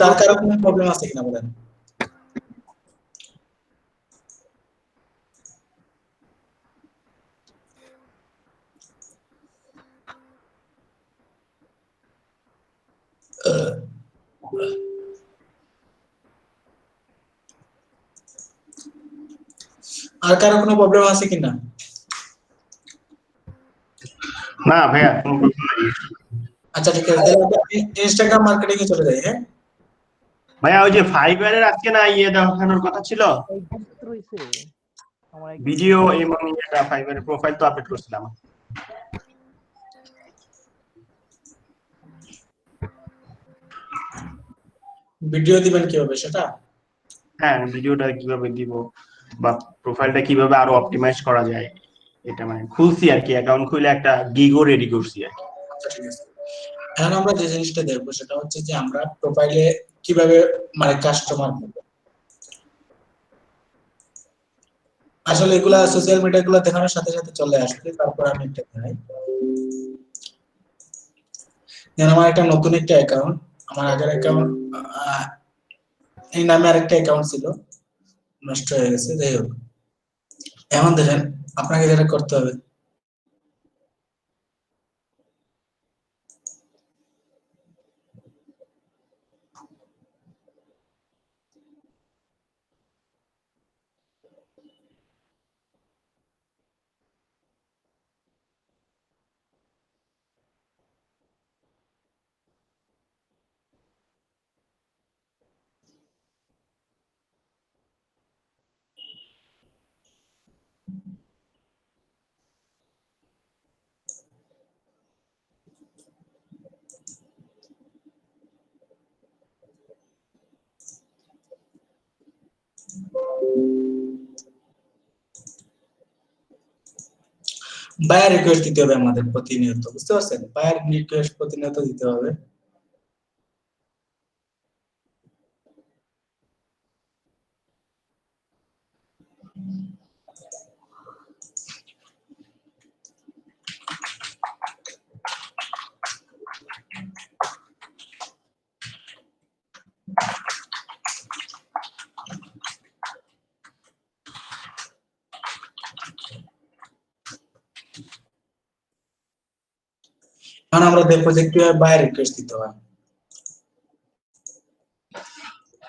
তার কারো কোনো প্রবলেম আছে কিনা বলেন। আর কারো কোনো প্রবলেম আছে কিনা? না ভাইয়া কোনো প্রবলেম নেই। আচ্ছা ঠিক আছে, তাহলে ইনস্টাগ্রাম মার্কেটিং এ চলে যাই। হ্যাঁ ভাইয়া ওই যে ফাইবারের আজকে না দেখানোর কথা ছিল, ভিডিও এবং ফাইবারের প্রোফাইল তো আপডেট করছিলাম। ভিডিও দিবেন কিভাবে সেটা? হ্যাঁ ভিডিওটা কিভাবে দিব বা প্রোফাইলটা কিভাবে আরো অপটিমাইজ করা যায়, এটা মানে খুলছি আর কি, অ্যাকাউন্ট খুলে একটা গিগও রেডি করছি আর কি। আচ্ছা ঠিক আছে, এখন আমরা যে জিনিসটা দেখবো সেটা হচ্ছে যে আমরা প্রোফাইলে কিভাবে মানে কাস্টমার পাবো। আসলে এগুলা সোশ্যাল মিডিয়া গুলো দেখানোর সাথে সাথে চলে আসবে। তারপর আমি একটা দেখাই, যেন আমার একটা নতুন একটা অ্যাকাউন্ট, আমার আগের অ্যাকাউন্ট এই নামে আরেকটা অ্যাকাউন্ট ছিল, নষ্ট হয়ে গেছে। যাই হোক, এখন দেখেন আপনাকে যেটা করতে হবে, বায়ার রিকোয়েস্ট দিতে হবে আমাদের প্রতিনিয়ত, বুঝতে পারছেন? বায়ার রিকোয়েস্ট প্রতিনিয়ত দিতে হবে। এখন আমরা দেখবো যে কিভাবে বায়ার রিকোয়েস্ট দিতে হয়।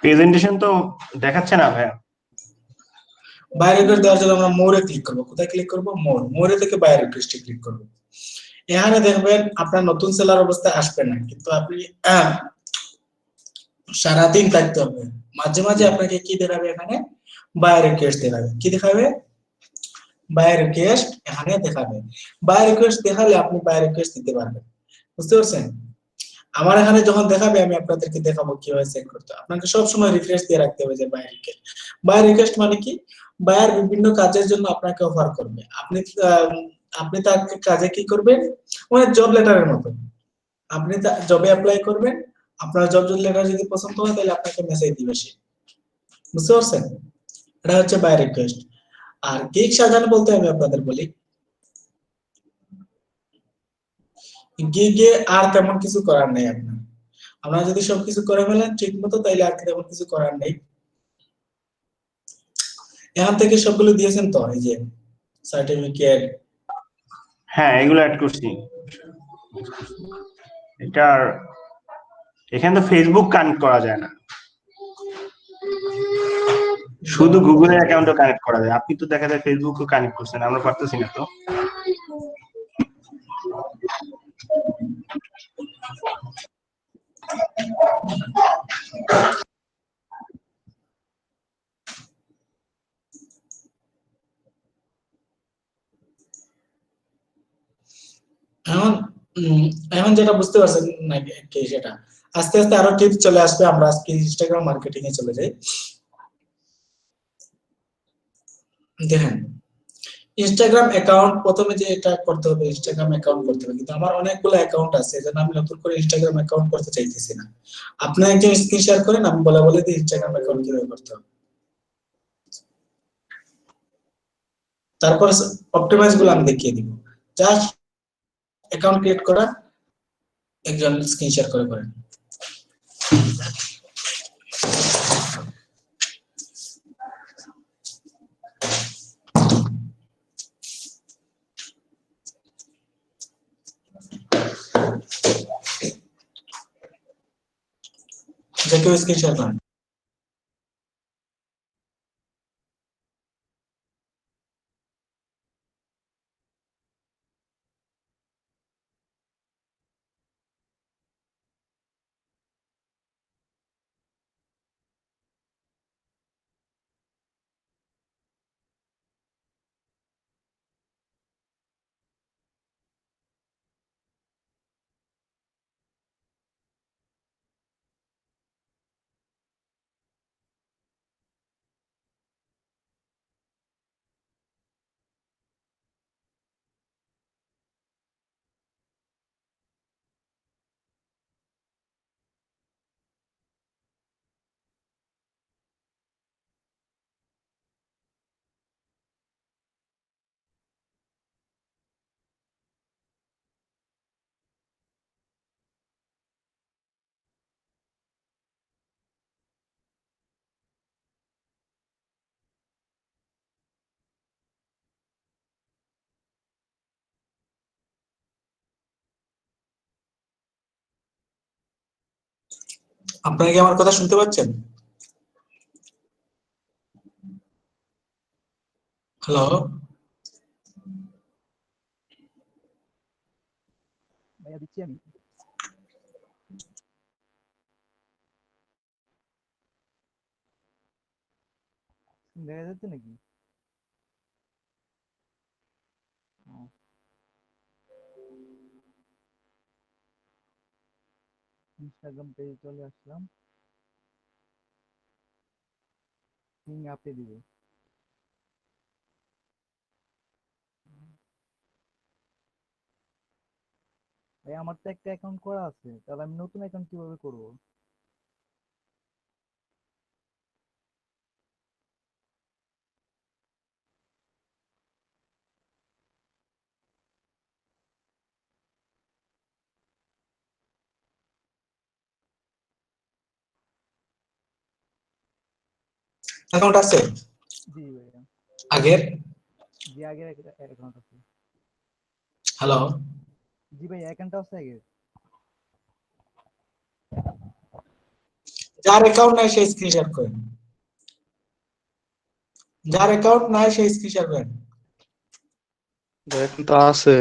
প্রেজেন্টেশন তো দেখাচ্ছে না ভাইয়া। বায়ার রিকোয়েস্ট দেওয়ার জন্য আমরা মোরে ক্লিক করব। কোথায় ক্লিক করব? মোর। মোরে থেকে বায়ার রিকোয়েস্টে ক্লিক করব। এখানে দেখবেন আপনার নতুন সেলার অবস্থায় আসবে না, কিন্তু আপনি সারাদিন থাকতে হবে। মাঝে মাঝে আপনাকে কি দেখাবে? এখানে বায়ার রিকোয়েস্ট দেখাবে। কি দেখাবে? বায়ার রিকোয়েস্ট এখানে দেখাবে। বায়ার রিকোয়েস্ট দেখালে আপনি বায়ার রিকোয়েস্ট দিতে পারবেন, বুঝতে পারছেন? আমার এখানে যখন দেখাবে আমি আপনাদেরকে দেখাবো কিভাবে সেট করতে হবে। আপনাকে সব সময় রিফ্রেশ দিয়ে রাখতে হবে যে বায়ার রিকোয়েস্ট। বায়ার রিকোয়েস্ট মানে কি? বায়ার বিভিন্ন কাজের জন্য আপনাকে অফার করবে। আপনি তার কাজে কি করবেন? মানে জব লেটারের মতো। আপনি জবে অ্যাপ্লাই করবেন, আপনার জব লেটার যদি পছন্দ হয় তাহলে আপনাকে মেসেজ দিবে সে, বুঝতে পারছেন? এটা হচ্ছে বায়ার রিকোয়েস্ট। আর গিগ সাজানো বলতে আমি আপনাদের বলি, গিগে আর তেমন কিছু করার নেই আপনার। আপনারা যদি সবকিছু করে ফেলেন ঠিক মতো তাইলে আর তেমন কিছু করার নেই। এখান থেকে সবগুলো দিয়েছেন তো, এই যে সার্টিফিকেট। হ্যাঁ এগুলো অ্যাড করছি। এটার এখানে তো ফেসবুক কানেক্ট করা যায় না, শুধু গুগলের অ্যাকাউন্টও কানেক্ট করা যায়। আপনি তো দেখা যায় ফেসবুকও কানেক্ট করছেন, আমরা পারতেছি না তো। এখন এখন যেটা বুঝতে পারছেন নাকি কি সেটা, আস্তে আস্তে আরো টিপস চলে আসবে। আমরা আজকে ইনস্টাগ্রাম মার্কেটিং এ চলে যাই। দেখেন, ইনস্টাগ্রাম অ্যাকাউন্ট প্রথমে যে এটা করতে হবে, ইনস্টাগ্রাম অ্যাকাউন্ট করতে হবে, কিন্তু আমার অনেকগুলো অ্যাকাউন্ট আছে, এজন্য আমি নতুন করে ইনস্টাগ্রাম অ্যাকাউন্ট করতে চাইতেছি না। আপনি একজন স্ক্রিন শেয়ার করেন, আমি বলে দিই ইনস্টাগ্রাম অ্যাকাউন্ট কিভাবে করতে হবে। তারপর অপটিমাইজ গুলো আমি দেখিয়ে দিব। জাস্ট অ্যাকাউন্ট ক্রিয়েট করা, একজন স্ক্রিন শেয়ার করে করেন। যে কেউ স্ক্রিন শেয়ার করেন। আপনারা কি আমার কথা শুনতে পাচ্ছেন? হ্যালো? ভাইয়া দিচ্ছি আমি। দেখা যাচ্ছে নাকি? ও, ইনস্টাগ্রাম পেজে চলে আসলাম। পিং আপে দিবে। ভাই আমার তো একটা অ্যাকাউন্ট করা আছে, তাহলে আমি নতুন অ্যাকাউন্ট কিভাবে করব? অ্যাকাউন্ট আছে জি ভাইয়া। আগের? জি আগের অ্যাকাউন্ট আছে। হ্যালো? জি ভাই অ্যাকাউন্ট আছে আগের। যার অ্যাকাউন্ট নাই সেই স্ক্রিন শেয়ার করেন। যার অ্যাকাউন্ট নাই সেই স্ক্রিন শেয়ার করেন। এখন তো আছে।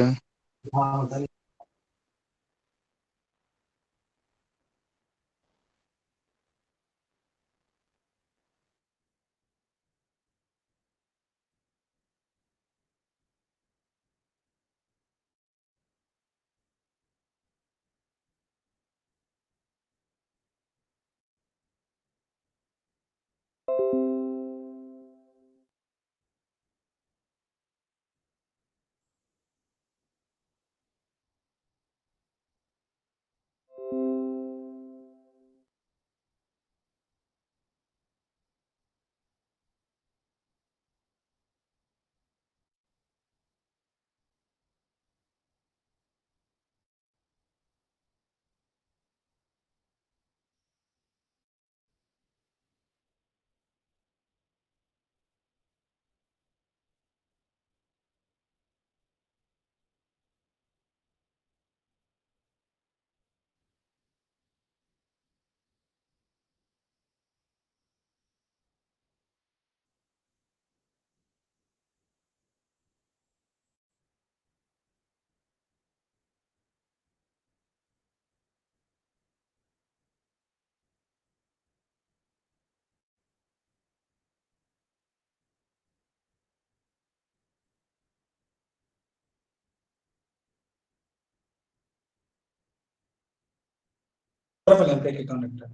করে ফেলেন ফেক অ্যাকাউন্ট একটা।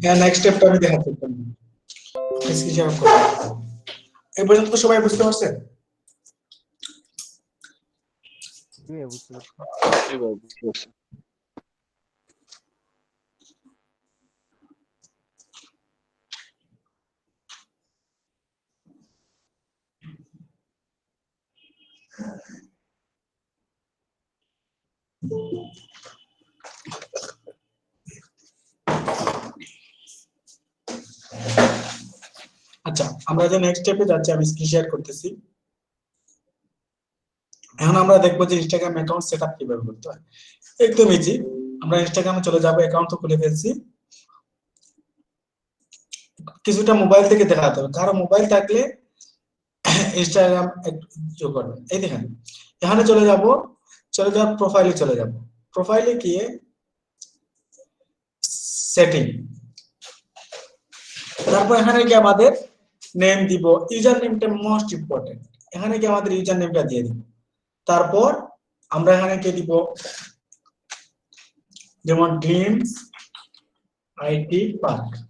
হ্যাঁ নেক্সট স্টেপটা আমি দেখাচ্ছি স্ক্রিন শেয়ার করব এই পর্যন্ত তো সবাই বুঝতে পারছেন জি ভাই, বুঝতে পারছি। জি ভাই, বুঝতে পারছি। আচ্ছা আমরা যে নেক্সট স্টেপে যাচ্ছি আমি স্ক্রিন শেয়ার করতেছি এখন আমরা দেখবো যে ইনস্টাগ্রাম অ্যাকাউন্ট সেটআপ কিভাবে করতে হয় একদম ইজি আমরা ইনস্টাগ্রামে চলে যাব অ্যাকাউন্ট তো খুলে ফেলছি কিছুটা মোবাইল থেকে দেখাতে হবে কারো মোবাইল থাকলে ইনস্টাগ্রাম যোগ করবেন এই দেখেন এখানে চলে যাব প্রোফাইলে চলে যাব প্রোফাইলে গিয়ে সেটিং তারপর এখানে গিয়ে আমাদের নেম দিব ইউজার নেমটা মোস্ট ইম্পর্টেন্ট এখানে গিয়ে আমাদের ইউজার নেমটা দিয়ে দিব তারপর আমরা এখানে কে দিব যেমন dreams itpark.com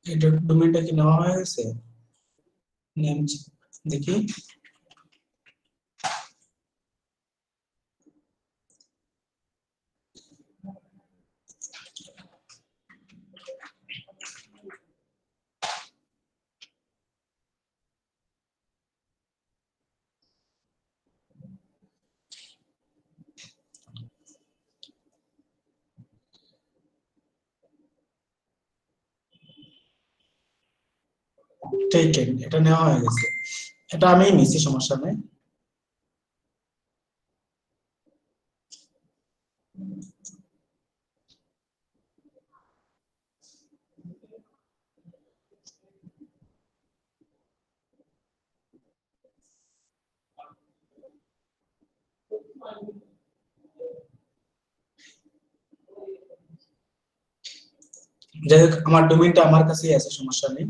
এই ডকুমেন্টটা কি নেওয়া হয়ে গেছে নেম দেখি টেকেন এটা নেওয়া হয়ে গেছে এটা আমি নিছি সমস্যা নেই যাই হোক আমার ডোমেইনটা আমার কাছেই আছে সমস্যা নেই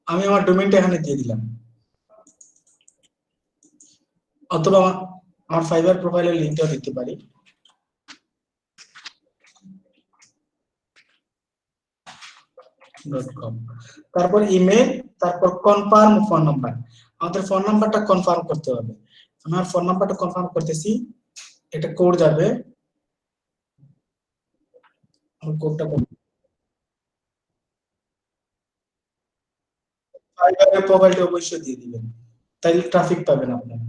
আমি আমার ডোমেইনটা এখানে দিয়ে দিলাম অথবা আমার ফাইবার প্রোফাইলের লিংকটাও দিতে পারি .com তারপর ইমেল তারপর কনফার্ম ফোন নাম্বার আমাদের ফোন নাম্বারটা কনফার্ম করতে হবে আমার ফোন নাম্বারটা কনফার্ম করতেছি এটা কোড যাবে আমার কোডটা ফাইবারের প্রোফাইলটা অবশ্যই দিয়ে দিবেন তাইলে ট্রাফিক পাবেন আপনারা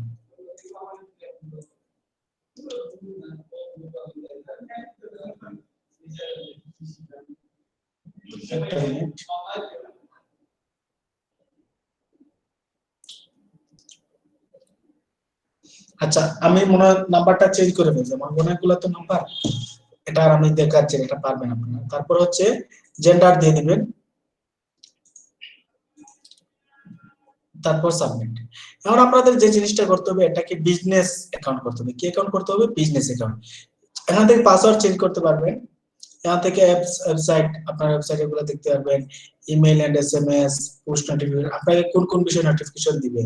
একটা মিনিট আচ্ছা আমি মনে হয় নাম্বারটা চেঞ্জ করে ফেলছি আমার অনেকগুলো তো নাম্বার এটা আর আমি দেখাচ্ছি এটা পারবেন আপনারা তারপর হচ্ছে জেন্ডার দিয়ে দিবেন তারপর সাবমিট এখন আপনাদের যে জিনিসটা করতে হবে এটাকে বিজনেস অ্যাকাউন্ট করতে হবে কি অ্যাকাউন্ট করতে হবে বিজনেস অ্যাকাউন্ট এখান থেকে পাসওয়ার্ড চেঞ্জ করতে পারবেন এখান থেকে ওয়েবসাইট আপনার ওয়েবসাইট এগুলো দেখতে পারবেন email and SMS push notification আপনাকে কোন কোন বিষয়ে নোটিফিকেশন দিবে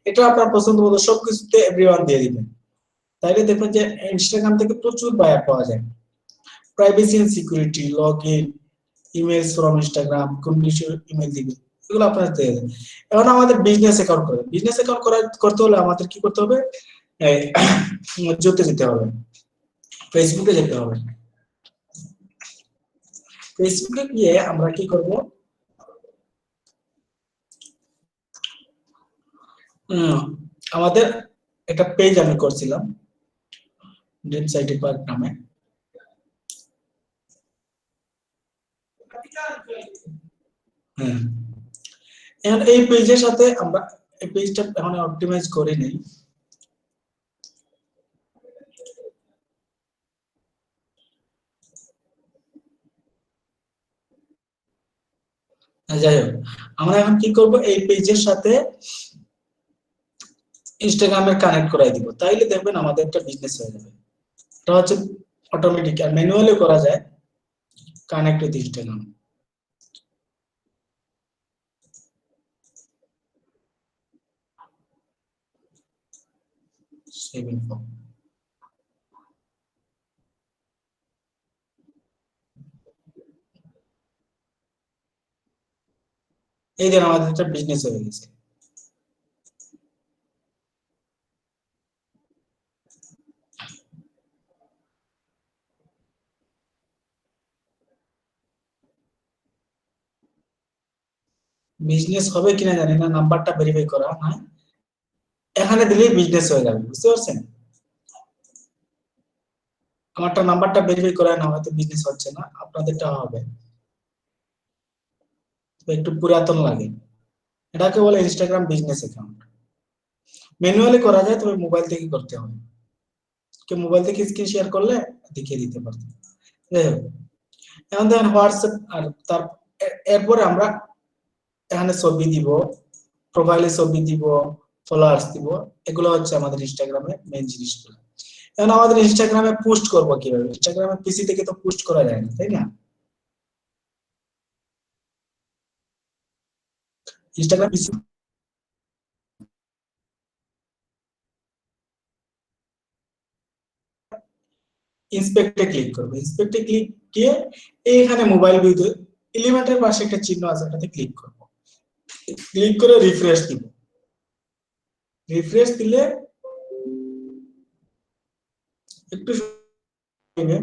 এটা আপনার পছন্দ মতো সবকিছুতে এভরিওয়ান দিয়ে দিবেন তাইলে দেখবেন যে ইনস্টাগ্রাম থেকে প্রচুর বায়ার পাওয়া যায় privacy and security login emails from Instagram কোন বিষয়ে ইমেল দিবে এগুলো আপনারা দিয়ে দেন এখন আমাদের বিজনেস অ্যাকাউন্ট করে বিজনেস অ্যাকাউন্ট করতে হলে আমাদের কি করতে হবে যেতে হবে ফেসবুকে যেতে হবে ফেসবুকে গিয়ে আমরা কি করব আমাদের একটা পেজ আমি করছিলাম ড্রিমস আইটি পার্ক নামে হ্যাঁ এখন এই পেজের সাথে আমরা এই পেজটা এখন অপটিমাইজ করে নেই যাই হোক, আমরা এখন কি করব, এই পেজের সাথে ইনস্টাগ্রামের কানেক্ট করাই দিব, তাইলে দেখবেন আমাদের একটা বিজনেস হয়ে যাবে। এটা হচ্ছে অটোমেটিক, আর ম্যানুয়ালি করা যায়, connect with Instagram. Save info. এই যে আমাদের একটা বিজনেস হয়ে গেছে। বিজনেস হবে কিনা জানি না, নাম্বারটা ভেরিফাই করা, হ্যাঁ এখানে দিলেই বিজনেস হয়ে যাবে, বুঝতে পারছেন? আমারটা নাম্বারটা ভেরিফাই করা না, হয়তো বিজনেস হচ্ছে না, আপনাদেরটা হবে, তো একটু পুরাতন লাগে। এটাকে বলে ইনস্টাগ্রাম বিজনেস অ্যাকাউন্ট। ম্যানুয়ালি করা যায়, তবে মোবাইল থেকে করতে হবে। কেউ মোবাইল থেকে স্ক্রিন শেয়ার করলে দেখিয়ে দিতে পারতো। যাই হোক, এখন দেখেন হোয়াটসঅ্যাপ, আর তার এরপরে আমরা এখানে ছবি দিব, প্রোফাইলে ছবি দিব, ফলোয়ার্স দিব, এগুলো হচ্ছে আমাদের ইনস্টাগ্রামে মেইন জিনিসগুলো। এখন আমাদের ইনস্টাগ্রামে পোস্ট করব কিভাবে? ইনস্টাগ্রামে পিসি থেকে তো পোস্ট করা যায় না, তাই না? ইনস্টাগ্রাম পিসি ইন্সপেক্টে ক্লিক করব, ইন্সপেক্টে ক্লিক দিয়ে এইখানে মোবাইল ভিউতে এলিমেন্টের পাশে একটা চিহ্ন আছে, ওটাতে ক্লিক করব, ক্লিক করে রিফ্রেশ দিব। রিফ্রেশ দিলে একটু সময় নেবে।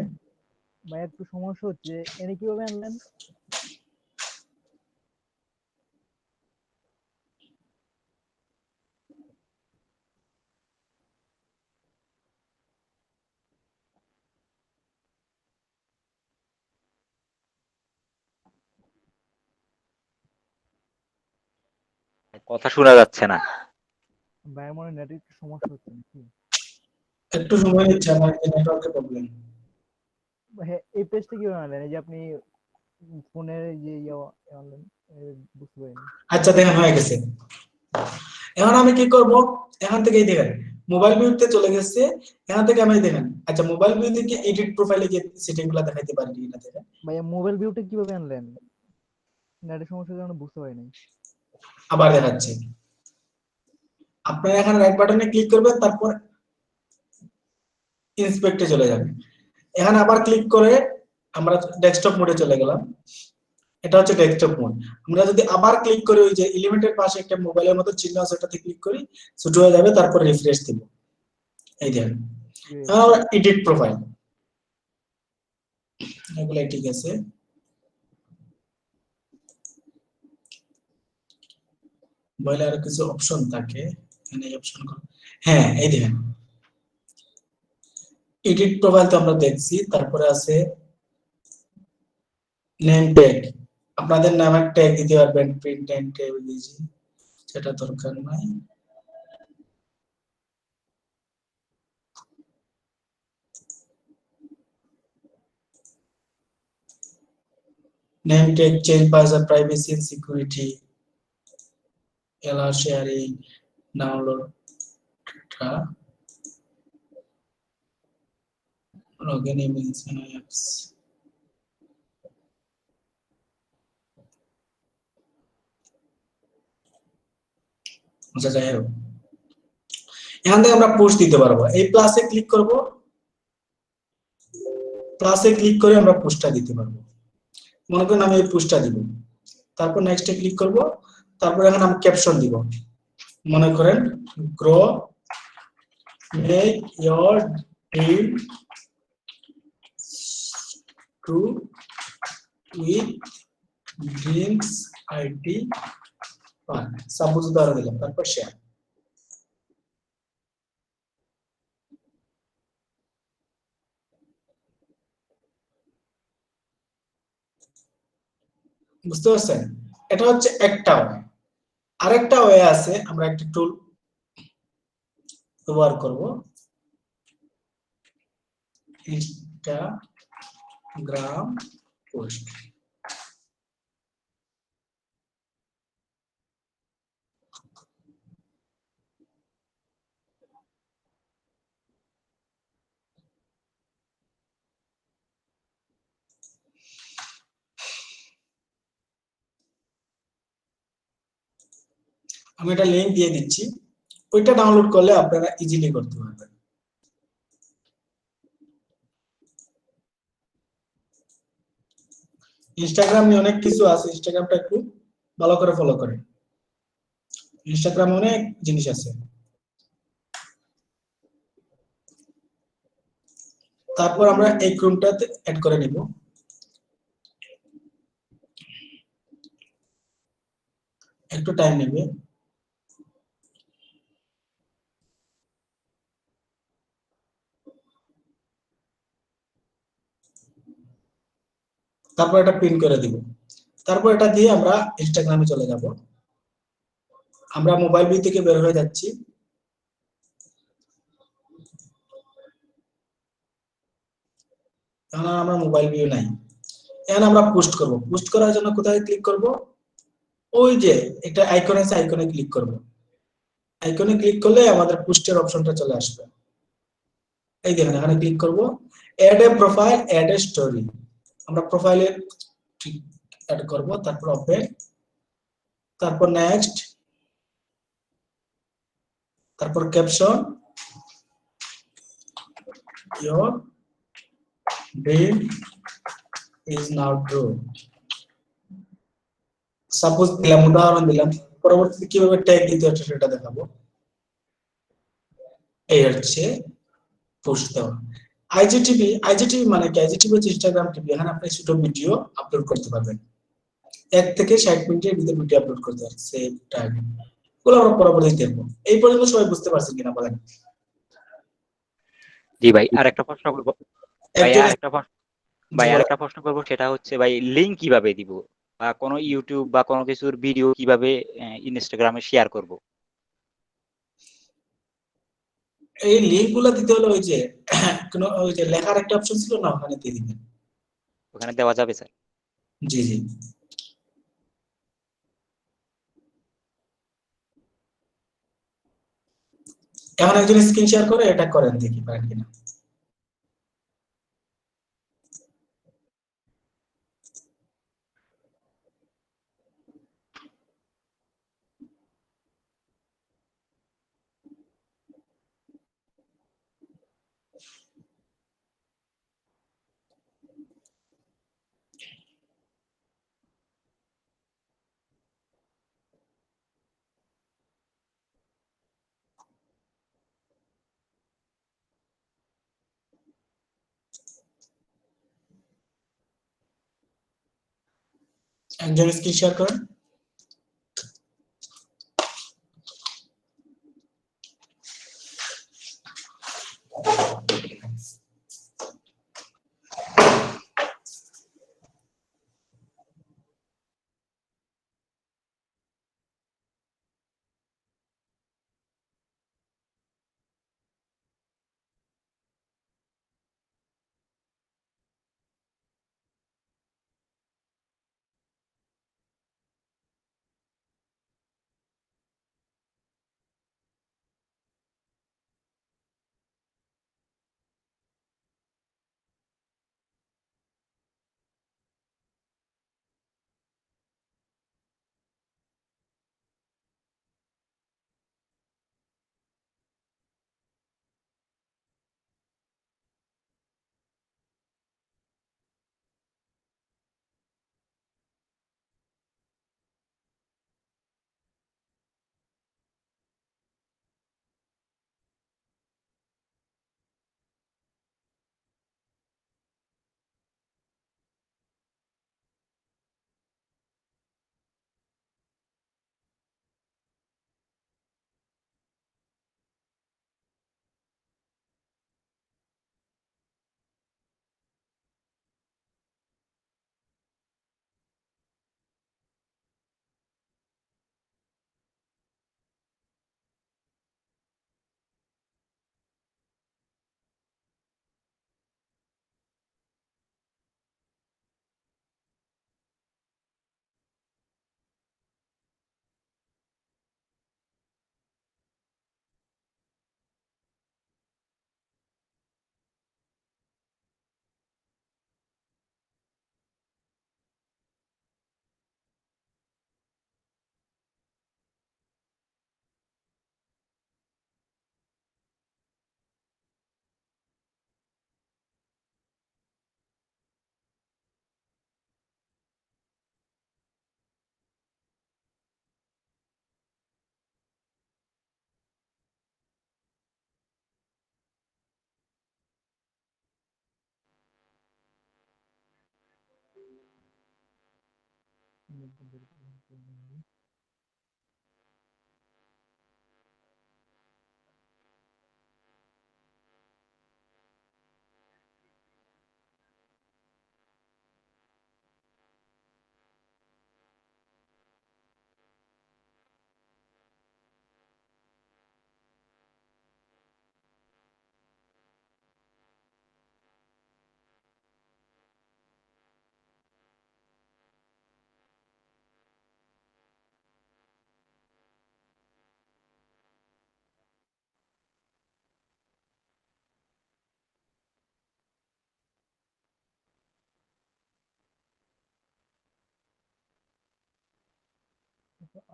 ভাই একটু সমস্যা হচ্ছে, এনে কিভাবে আনলেন? কথা শোনা যাচ্ছে না। ভাই মনে নেট একটু সমস্যা হচ্ছে নাকি? একটু সময় নিচ্ছে, আমার নেটওয়ার্কের প্রবলেম। হ্যাঁ, এই পেজটা কিভাবে আনলেন? এই যে আপনি ফোনের যে আনলেন, বুঝতে পারিনি। আচ্ছা দেখেন হয়ে গেছে। এখন আমি কি করব, এখান থেকেই দেখেন মোবাইল ভিউতে চলে গেছে, এখান থেকে আমি দেখেন, আচ্ছা মোবাইল ভিউ থেকে এডিট প্রোফাইলে গিয়ে সেটিংগুলো দেখাইতে পারি কিনা দেখেন। ভাইয়া মোবাইল ভিউটা কিভাবে আনলেন? নেটের সমস্যার কারণে বুঝতে পারিনি। আবার দেখাচ্ছি, আপনারা এখানে রাইট বাটনে ক্লিক করবেন, তারপর ইন্সপেক্টে চলে যাবেন। এখানে আবার ক্লিক করে আমরা ডেস্কটপ মোডে চলে গেলাম, এটা হচ্ছে ডেস্কটপ মোড। আমরা যদি আবার ক্লিক করি, ওই যে এলিমেন্টের পাশে একটা মোবাইলের মতো চিহ্ন আছে, ওটাতে ক্লিক করি, ছোট হয়ে যাবে, তারপর রিফ্রেশ দিব। এই দেখেন, এখন আমরা এডিট প্রোফাইল, এগুলাই ঠিক আছে। মোবাইলে আরো কিছু অপশন থাকে, এখানে এই অপশন, হ্যাঁ এই দেখেন এডিট প্রোফাইল তো আমরা দেখছি, তারপরে আছে নেম ট্যাগ, আপনাদের নামের ট্যাগ দিতে পারবেন, প্রিন্ট এন্ড ট্যাগ দিয়েছি, সেটা দরকার নাই। Name tag change password, privacy and security, allow sharing, download data, login emails and apps। আচ্ছা যাই হোক, এখান থেকে আমরা পোস্ট দিতে পারবো, এই প্লাসে ক্লিক করব, প্লাসে ক্লিক করে আমরা পোস্টটা দিতে পারবো। মনে করেন আমি এই পোস্টটা দিব, তারপর নেক্সটে ক্লিক করব, তারপর এখানে আমি ক্যাপশন দিব, মনে করেন grow make your dream true with dreams IT park, suppose উদাহরণ দিলাম, তারপর শেয়ার। বুঝতে পারছেন? এটা হচ্ছে একটা ওয়ে। আরেকটা ওয়ে আছে, আমরা একটা টুল ব্যবহার করব, ইনস্টাগ্রাম পোস্ট। আমি একটা লিংক দিয়ে দিচ্ছি, ওইটা ডাউনলোড করলে আপনারা ইজিলি করতে পারবেন। ইনস্টাগ্রাম নিয়ে অনেক কিছু আছে, ইনস্টাগ্রামটা একটু ভালো করে ফলো করেন, ইনস্টাগ্রামে অনেক জিনিস আছে। তারপর আমরা এই ক্রোমটাতে অ্যাড করে নিব। একটু টাইম নেবে। তারপর এটা পিন করে দিব। তারপর এটা দিয়ে আমরা ইনস্টাগ্রামে চলে যাব। আমরা মোবাইল ভিউ থেকে বের হয়ে যাচ্ছি। এখন আর আমরা মোবাইল ভিউ নাই। এখন আমরা পোস্ট করব। পোস্ট করার জন্য কোথায় ক্লিক করব? ওই যে একটা আইকন আছে, আইকনে ক্লিক করব। আইকনে ক্লিক করলে আমাদের পোস্টের অপশনটা চলে আসবে। এই দেখেন এখানে ক্লিক করব, add a profile, add a story. আমরা প্রোফাইলে অ্যাড করব, তারপর ওপেন, তারপর নেক্সট, তারপর caption, your dream is now true। Suppose দিলাম, উদাহরণ দিলাম, পরবর্তীতে কিভাবে ট্যাগ দিতে হচ্ছে সেটা দেখাবো। এই হচ্ছে পোস্ট দেওয়া। আইজিটিভি মানে কি? আইজিটিভি হচ্ছে ইনস্টাগ্রাম টিভি। এখানে আপনি ছোট ভিডিও আপলোড করতে পারবেন, 1 থেকে 60 মিনিটের ভিতরে ভিডিও আপলোড করতে পারবেন। সেভ টাইম গুলো আমরা পরবর্তীতে দেখবো। এই পর্যন্ত সবাই বুঝতে পারছেন কিনা বলেন? জি ভাই, আরেকটা প্রশ্ন করবো। ভাই একজন আরেকটা প্রশ্ন ভাই আরেকটা প্রশ্ন করবো, সেটা হচ্ছে ভাই লিংক কিভাবে দিব, বা কোনো ইউটিউব বা কোনো কিছুর ভিডিও কিভাবে ইনস্টাগ্রামে শেয়ার করব? এই লিংক গুলো দিতে হলে ওই যে কোনো ওই যে লেখার একটা অপশন ছিল না, ওখানে দিয়ে দিবেন। ওখানে দেওয়া যাবে স্যার? জি জি। এখন একজন স্ক্রিন শেয়ার করে এটা করেন, দেখি পারেন কিনা। একজন স্ক্রিন শেয়ার করেন।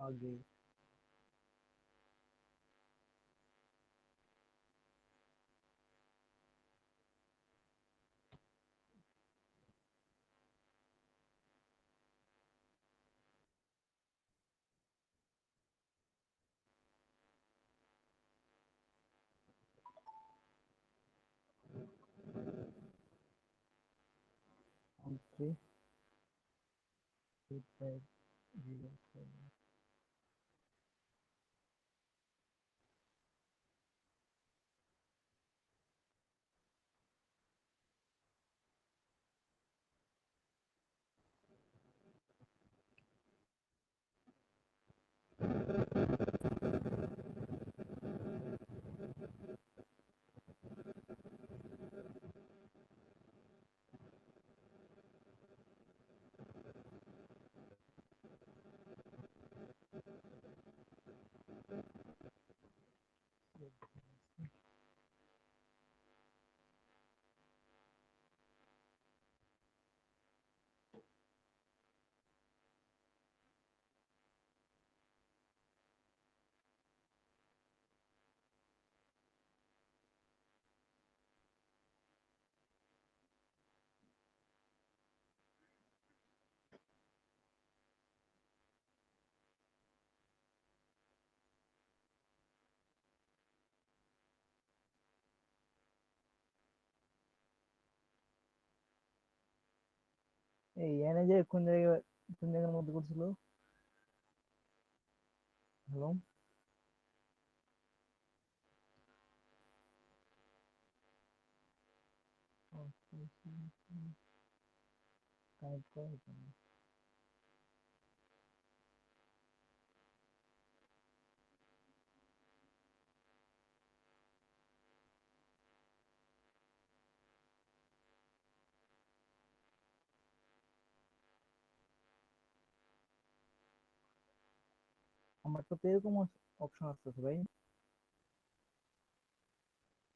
आगे on 3 8 5 0 7 এই এনে যে কোন জায়গার মধ্যে করছিল হ্যালো কানেক্ট করা হচ্ছে না। আমার তো এরকম অপশন আসতেছে ভাই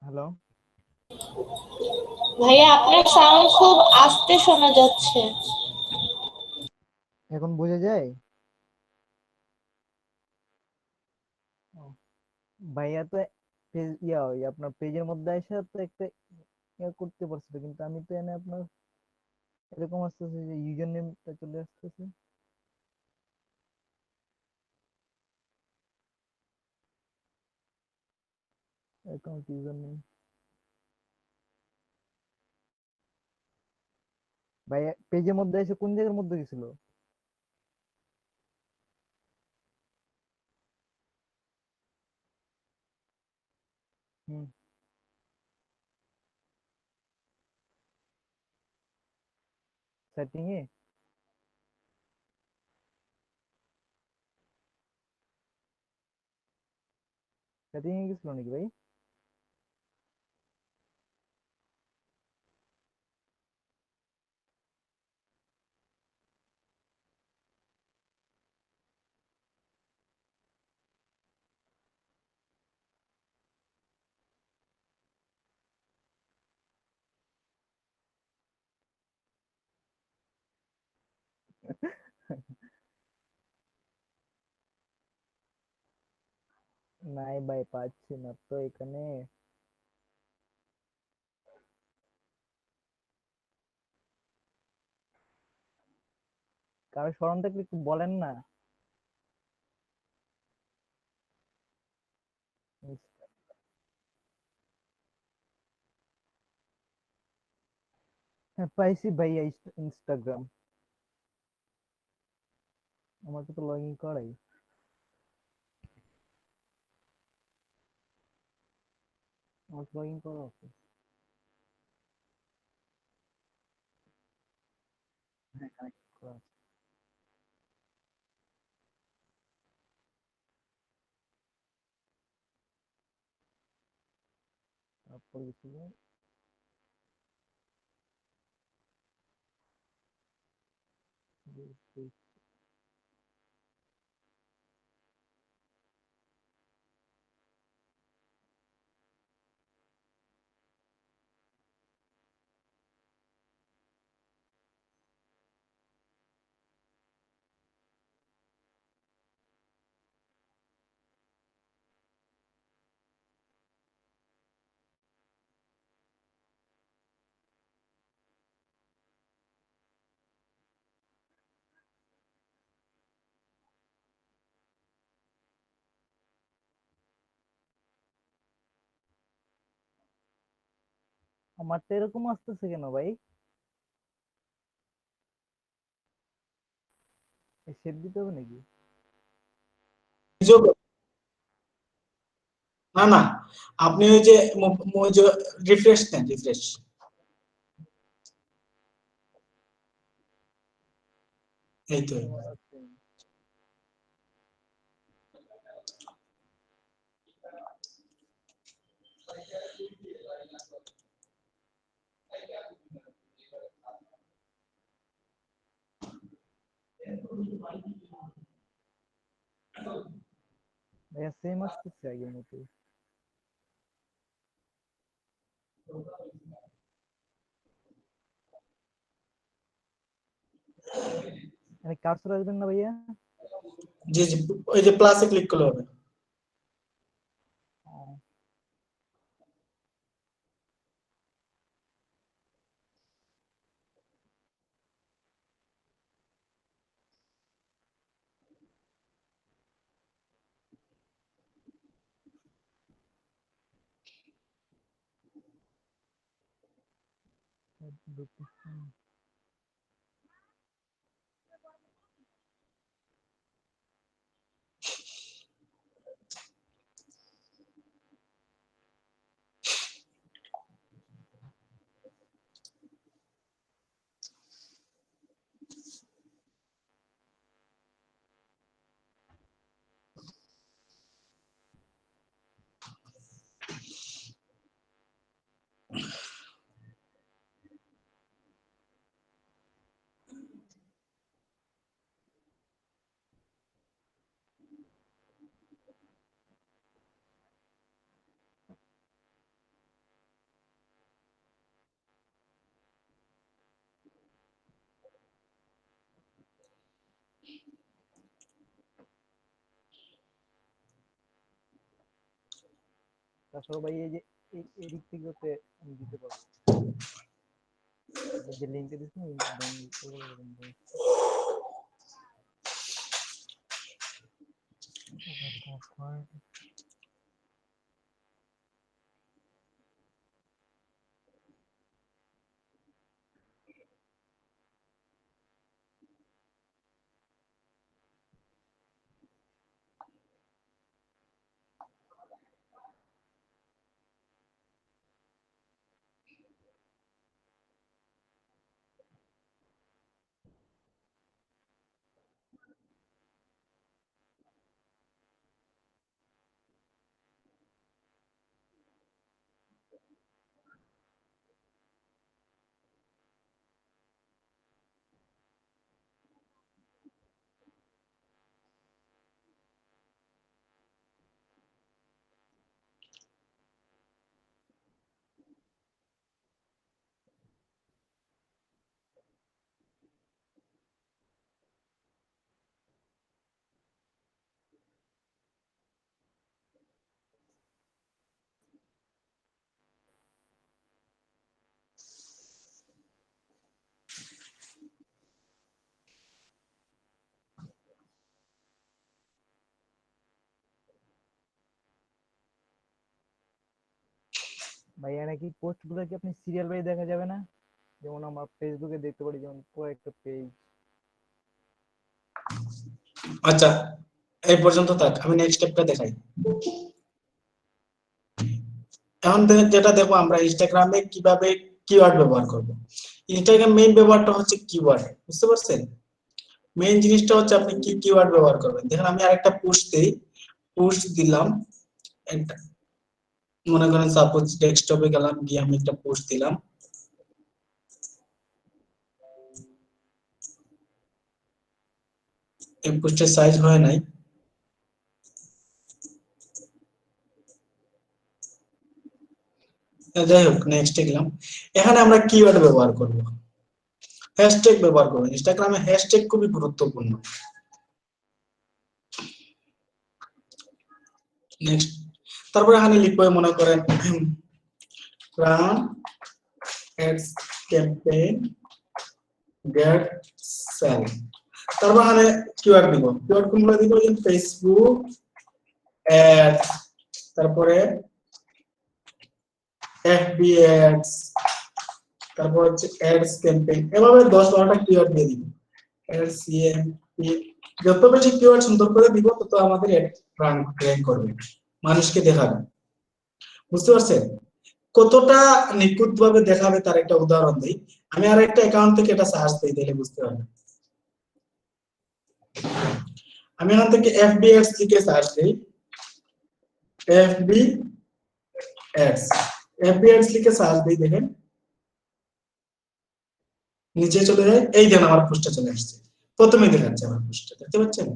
হ্যালো ভাইয়া আপনার সাউন্ড খুব আস্তে শোনা যাচ্ছে। এখন বোঝা যায় ও, ভাইয়া তো ওই আপনার পেজের মধ্যে এসে তো একটা করতে পারছিল কিন্তু আমি তো এনে আপনার এরকম আসতেছে যে ইউজার নেমটা চলে আসতেছে অ্যাকাউন্ট ইউজার নেম ভাইয়া পেজের মধ্যে এসে কোন জায়গার মধ্যে গেছিল হুম সেটিং এ সেটিং এ গেছিল নাকি ভাই নাই ভাই পাচ্ছি না তো এখানে কারো স্মরণ থাকলে একটু বলেন না হ্যাঁ পাইছি ভাইয়া ইনস্টাগ্রাম আমাকে তো লগ ইন করাই। আমার লগ ইন করা আছে। হ্যাঁ, কানেক্ট করা আছে। তারপর কিছু আমারটা এরকম আসতেছে কেন ভাই? সেভ দিতে হবে নাকি? যোগ- না না, আপনি ওই যে ওই যে রিফ্রেশ দেন, রিফ্রেশ। এই তো। আচ্ছা। ভাইয়া সেম আসতেছে আগের মতো। মানে কার্সর আসবেন না ভাইয়া? জি জি, ওই যে প্লাসে ক্লিক করলে হবে। ও, ঢুকতেছে না। তাছাড়া ভাই এই যে এদিক থেকে হতে আমি দিতে পারবো। যে লিঙ্কে দিচ্ছি না, ডাউনলোড করে রাখবেন ভাই। ভাইয়া নাকি পোস্ট গুলো কি আপনি সিরিয়াল বাই দেখা যাবে না? যেমন আমার ফেসবুকে দেখতে পারি, যেমন কয়েকটা পেজ আচ্ছা, এই পর্যন্ত থাক, আমি নেক্সট স্টেপটা দেখাই। এখন যেটা দেখো আমরা ইনস্টাগ্রামে কিভাবে কিওয়ার্ড ব্যবহার করব। ইনস্টাগ্রাম মেইন ব্যবহারটা হচ্ছে কিওয়ার্ড, বুঝতে পারছেন? মেইন জিনিসটা হচ্ছে আপনি কি কিওয়ার্ড ব্যবহার করবেন। দেখেন আমি আরেকটা পোস্ট দেই, পোস্ট দিলাম একটা, মনে করেন সাপোজ ডেস্কটপে গেলাম, গিয়ে আমি একটা পোস্ট দিলাম। এই পোস্টের সাইজ হয় নাই, যাই হোক নেক্সট গেলাম। এখানে আমরা কিওয়ার্ড ব্যবহার করব, হ্যাশট্যাগ ব্যবহার করব। ইনস্টাগ্রামে হ্যাশট্যাগ খুবই গুরুত্বপূর্ণ। নেক্সট, তারপরে এখানে লিখবো মনে করেন run ads campaign get sale. তারপর এখানে কিওয়ার্ড দিব, কিওয়ার্ড কোনগুলো দিব? যেমন ফেসবুক অ্যাড, তারপরে এফবি অ্যাডস, তারপর হচ্ছে অ্যাডস ক্যাম্পেইন। এভাবে 10-12টা কিওয়ার্ড দিয়ে দিব। এলসিএমপি, যত বেশি কিওয়ার্ড সুন্দর করে দিব তত আমাদের র্যাঙ্ক করবে, মানুষকে দেখাবে। বুঝতে পারছেন কতটা নিখুঁত ভাবে দেখাবে? তার একটা উদাহরণ দিই, আমি আর একটা অ্যাকাউন্ট থেকে এটা সার্চ দিই, তাহলে বুঝতে পারবেন। আমি এখান থেকে এফবি অ্যাডস লিখে সার্চ দিই, এফবি অ্যাডস, এফবি অ্যাডস লিখে সার্চ দিই, দেখেন নিচে চলে যায়, এই দেন আমার পোস্টটা চলে আসছে। প্রথমে দেখাচ্ছে আমার পোস্টটা, দেখতে পাচ্ছেন?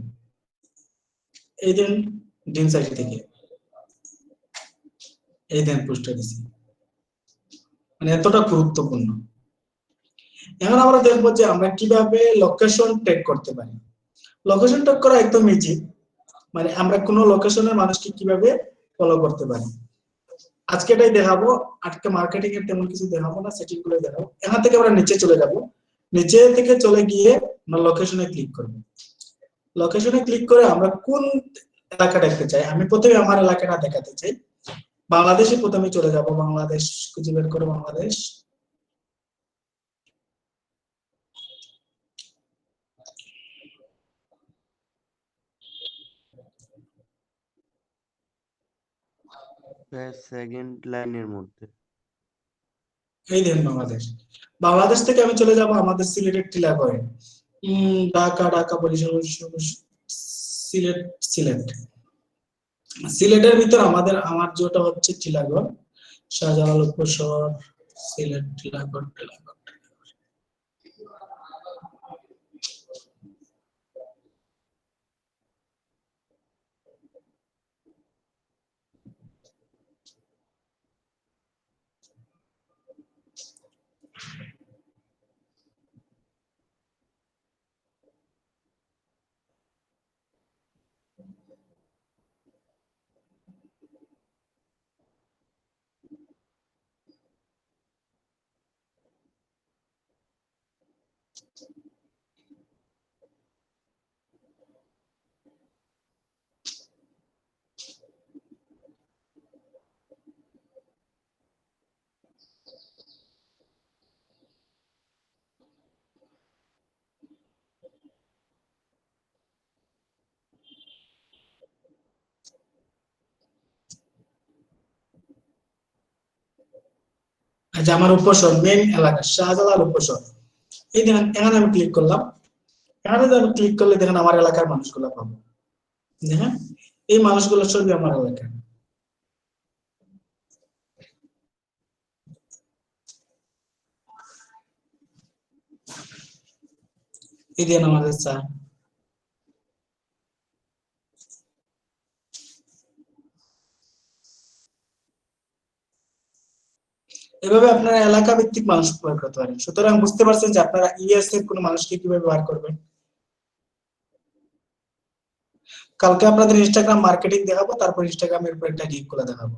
এই দেন ডিম সাইট থেকে এই দেন পোস্টটা দিছি, মানে এতটা গুরুত্বপূর্ণ। এখন আমরা দেখবো যে আমরা কিভাবে লোকেশন ট্যাগ করতে পারি। লোকেশন ট্যাগ করা একদম ইজি, মানে আমরা কোনো লোকেশনের মানুষকে কিভাবে ফলো করতে পারি আজকে এটাই দেখাবো। আজকে মার্কেটিং এর তেমন কিছু দেখাবো না, সেটিং গুলো দেখাবো। এখান থেকে আমরা নিচে চলে যাব, নিচে থেকে চলে গিয়ে আমরা লোকেশনে ক্লিক করব। লোকেশনে ক্লিক করে আমরা কোন এলাকা দেখতে চাই, আমি প্রথমে আমার এলাকাটা দেখাতে চাই। বাংলাদেশে প্রথমে চলে যাব, বাংলাদেশ খুঁজে বের করে বাংলাদেশ। সেকেন্ড লাইনের মধ্যে এই দেখেন বাংলাদেশ, বাংলাদেশ থেকে আমি চলে যাব আমাদের সিলেটের টিলাগড়ে। ঢাকা, ঢাকা বরিশাল, সিলেট, সিলেট। সিলেটের ভিতর আমার যেটা হচ্ছে টিলাগড়, শাহজালাল উপশহর, সিলেট, টিলাগড়, টিলাগড়। আচ্ছা, আমার উপশহর মেন এলাকা শাহজালাল উপশহর। এই দেখেন এখানে আমি ক্লিক করলাম, এখানে আমি ক্লিক করলে দেখেন আমার এলাকার মানুষগুলো পাবো। দেখেন এই মানুষগুলো সবই আমার এলাকার। এই দেখেন আমাদের স্যার। এভাবে আপনারা এলাকা ভিত্তিক মানুষ প্রয়োগ করতে পারেন। সুতরাং বুঝতে পারছেন যে আপনারা ইএস এর কোনো মানুষকে কিভাবে ব্যবহার করবেন। কালকে আপনাদের ইনস্টাগ্রাম মার্কেটিং দেখাবো, তারপর ইনস্টাগ্রামের উপর একটা গিগ গুলো দেখাবো।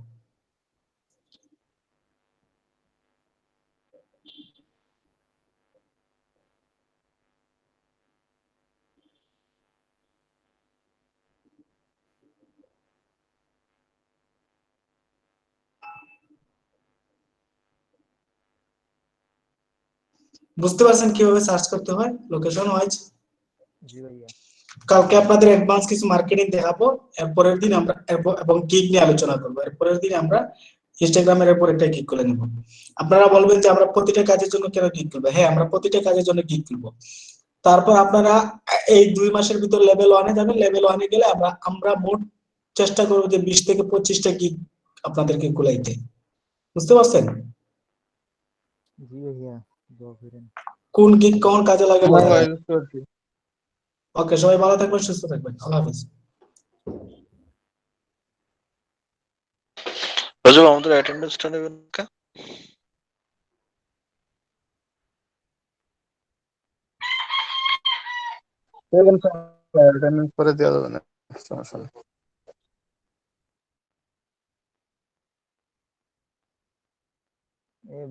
বুঝতে পারছেন কিভাবে সার্চ করতে হয় লোকেশন ওয়াইজ? জি ভাইয়া। কালকে আপনাদের অ্যাডভান্স কিছু মার্কেটিং দেখাবো, এরপরের দিন আমরা এবং গিগ নিয়ে আলোচনা করবো। এরপরের দিন আমরা ইনস্টাগ্রামের উপর একটা গিগ করে নেব। আপনারা বলবেন যে আমরা প্রতিটা কাজের জন্য কেন গিগ করবো? হ্যাঁ, আমরা প্রতিটা কাজের জন্য গিগ করবো। তারপর আপনারা এই 2 মাসের ভিতর লেভেল 1 এ যাবেন। লেভেল 1 এ গেলে আমরা মোট চেষ্টা করবো যে 20 থেকে 25টা গিগ আপনাদেরকে কুলাইতে। বুঝতে পারছেন? জি ভাইয়া, দোয়া করেন। কোন গিগ কোন কাজে লাগে হ্যাঁ বোঝা ভাই, যায়। বুঝতে পারছি। ওকে, সবাই ভালো থাকবেন, সুস্থ থাকবেন। আল্লাহ হাফেজ। রাজু আমাদের অ্যাটেন্ডেন্সটা নেবেন কা? অ্যাটেন্ডেন্স করে দেওয়া যাবে না, সমস্যা নেই। ভাই